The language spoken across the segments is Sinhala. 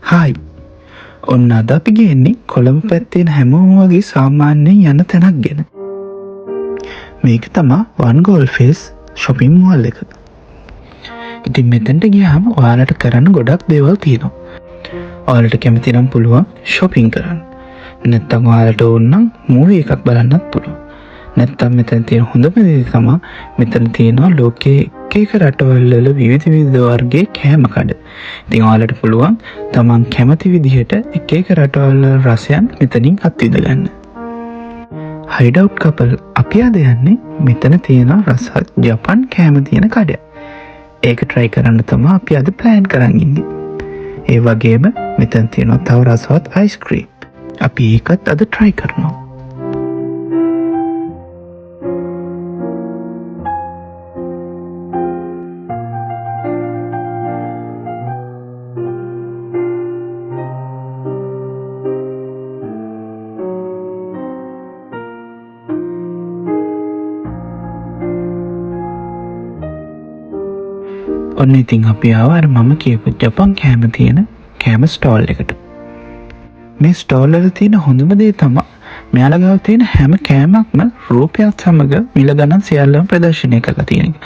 හායි ඔන්න අද අපි ගේන්නේ කොළඹ පැත්තේන හැමෝම වගේ සාමාන්‍යයෙන් යන තැනක් ගැන. මේක තමා වන් ගෝල් ෆේස් ෂොපින් මෝල් එක. ඉතින් මෙතැන්ට ගියාම ඔයාලට කරන්න ගොඩක් දේවල් තියෙනවා. ඔයාලට කැමති නම් පුළුවන් ෂොපින් කරන්න. නැත්තම් ඔයාලට ඕන නම් මූවී එකක් බලන්නත් පුළුවන්. නැත්තම් මෙතන තියෙන හොඳම දේ තමයි මෙතන තියෙනවා ලෝකයේ එක රටවල් වල විවිධ වර්ගයේ කෑම කඩ. ඉතින් ඔයාලට පුළුවන් තමන් කැමති විදිහට එක රටවල් වල රසයන් මෙතනින් අත්විඳ ගන්න. හයිඩවුට් කපල් අපි අද යන්නේ මෙතන තියෙන රසවත් ජපන් කෑම තියෙන කඩයක්. ඒක try කරන්න තමයි අපි අද plan කරන් ඉන්නේ. ඒ වගේම මෙතන තියෙනවා තව රසවත් ice cream. අපි ඒකත් අද try කරනවා. ඔන්න ඉතින් අපි ආවා අර මම කියපු ජපන් කෑම තියෙන කෑම ස්ටෝල් එකට. මේ ස්ටෝල් වල තියෙන හොඳම දේ තමයි මෙයාලා ගාව තියෙන හැම කෑමක්ම රූපයත් සමග මිල ගණන් සියල්ලම ප්‍රදර්ශනය කරලා තියෙන එක.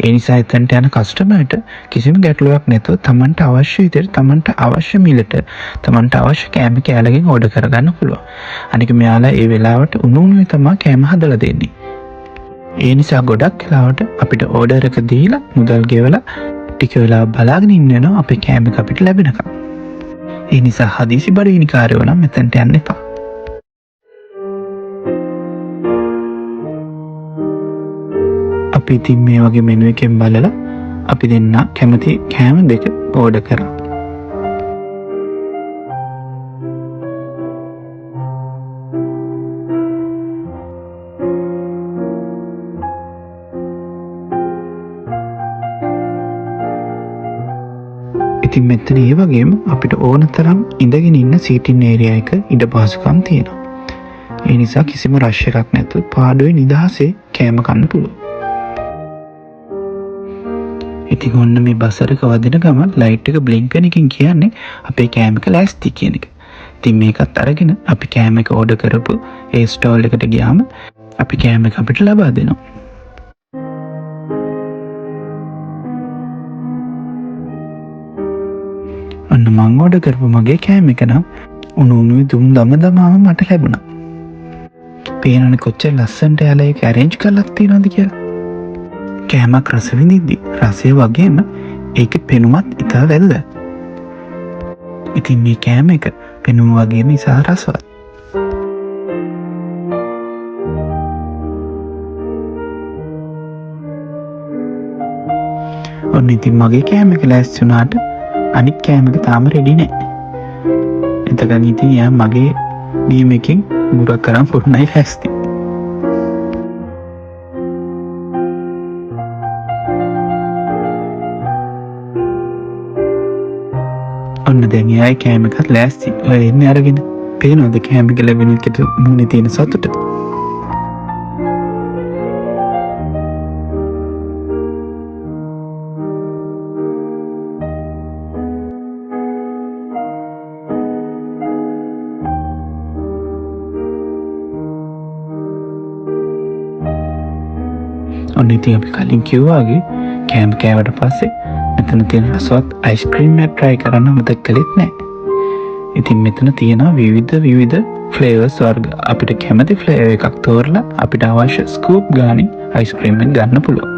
ඒ නිසා එතනට යන කස්ටමර්ට කිසිම ගැටලුවක් නැතුව තමන්ට අවශ්‍ය විදිහට තමන්ට අවශ්‍ය මිලට තමන්ට අවශ්‍ය කෑම කෑල්ලකින් ඕඩර් කරගන්න පුළුවන්. අනික මෙයාලා ඒ වෙලාවට උණුනේ තමයි කෑම හදලා දෙන්නේ. ඒ නිසා ගොඩක් වෙලාවට අපිට ඕඩර් එක දීලා මුදල් ගෙවලා ටික වෙලා බලාගෙන ඉන්න වෙනවා අපේ කෑම එක අපිට ලැබෙනකම්. ඒ නිසා හදිසි බඩගිනිකාරයෝ නම් මෙතනට යන්න එපා. අපි ඉතින් මේ වගේ මෙනු එකෙන් බලලා අපි දෙන්න කැමති කෑම දෙක ඕඩර් කරා. ඉතින් මෙතන ඒ වගේම අපිට ඕන තරම් ඉඳගෙන ඉන්න සීටින් ඒරියා එක ඉඩ පහසුකම් තියෙනවා. ඒ නිසා කිසිම රෂ් එකක් නැතුව පාඩුවේ නිදහසේ කෑම කන්න පුළුවන්. ඉතින් ඔන්න මේ බසර් එක වදින ගමන් ලයිට් එක බ්ලින්ක් වෙන එකකින් කියන්නේ අපේ කෑම එක ලෑස්ති කියන එක. ඉතින් මේකත් අරගෙන අපි කෑම එක ඕඩර් කරපු ඒ ස්ටෝල් එකට ගියාම අපි කෑම එක අපිට ලබා දෙනවා. ඔන්න මං ඕඩර් කරපු මගේ කෑම එක නම් උණුනේ දුම් දමදමාම මට ලැබුණා. පේනවනේ කොච්චර ලස්සනට යාලා ඒක arrange කරලා තියෙනවද කියලා. කෑමක් රස විඳිද්දි රසය වගේම ඒකේ පෙනුමත් ඉතා වැදගත්. ඉතින් මේ කෑම එක පෙනුම වගේම ඉතා රසවත්. ඔන්න ඉතින් මගේ කෑම එක ලෑස්ති වුණාට අනිත් කෑම එක තාම රෙඩි නෑ. එතකන් ඉතින් යා මගේ නියම එකෙන් මුරක් කරන් පොන්නයි ලෑස්ති. ඔන්න දැන් එයායි කෑම එකත් ලෑස්ති. ඔය එන්නේ අරගෙන. පේනවද කෑම එක ලැබෙන එකට මුනේ තියෙන සතුට? ඔන්න ඉතින් අපි කලින් කිව්වාගේ කෑම කෑවට පස්සේ මෙතන තියෙන රසවත් අයිස්ක්‍රීම් එක try කරන්න මතක කළෙත් නැහැ. ඉතින් මෙතන තියෙන විවිධ ෆ්ලේවර්ස් වර්ග අපිට කැමති ෆ්ලේවර් එකක් තෝරලා අපිට අවශ්‍ය ස්කූප් ගානේ අයිස්ක්‍රීම් එක ගන්න පුළුවන්.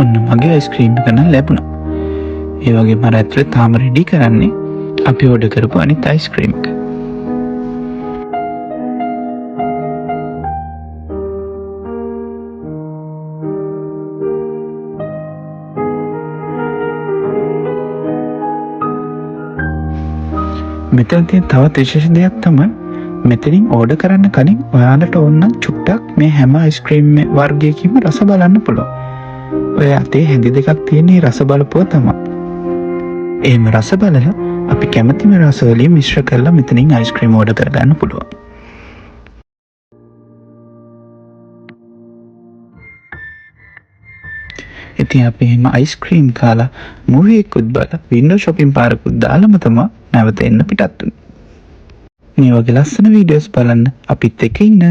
ඔන්න මගේ අයිස්ක්‍රීම් එක නම් ලැබුණා. ඒ වගේම අර ඇතුලේ තාම රෙඩි කරන්නේ අපි ඕඩර් කරපු අනිත් අයිස්ක්‍රීම් එක. මෙතන තියෙන තවත් විශේෂ දෙයක් තමයි මෙතනින් ඕඩර් කරන්න කලින් ඔයාලට ඕන නම් චුට්ටක් මේ හැම අයිස්ක්‍රීම් වර්ගයකින්ම රස බලන්න පුළුවන්. ඔය අතේ හැඳි දෙකක් තියෙන රස බලපුවා තමයි. එහෙම රස බලලා අපි කැමතිම රස වලින් මිශ්‍ර කරලා මෙතනින් අයිස්ක්‍රීම් ඕඩර් කරගන්න පුළුවන්. ඉතින් අපි එහෙම අයිස්ක්‍රීම් කාලා මූවී එකකුත් බලලා වින්ඩෝ shopping පාරකුත් දාලම තමයි නැවත එන්න පිටත් වුනේ. මේ වගේ ලස්සන වීඩියෝස් බලන්න අපිත් එක්ක ඉන්න.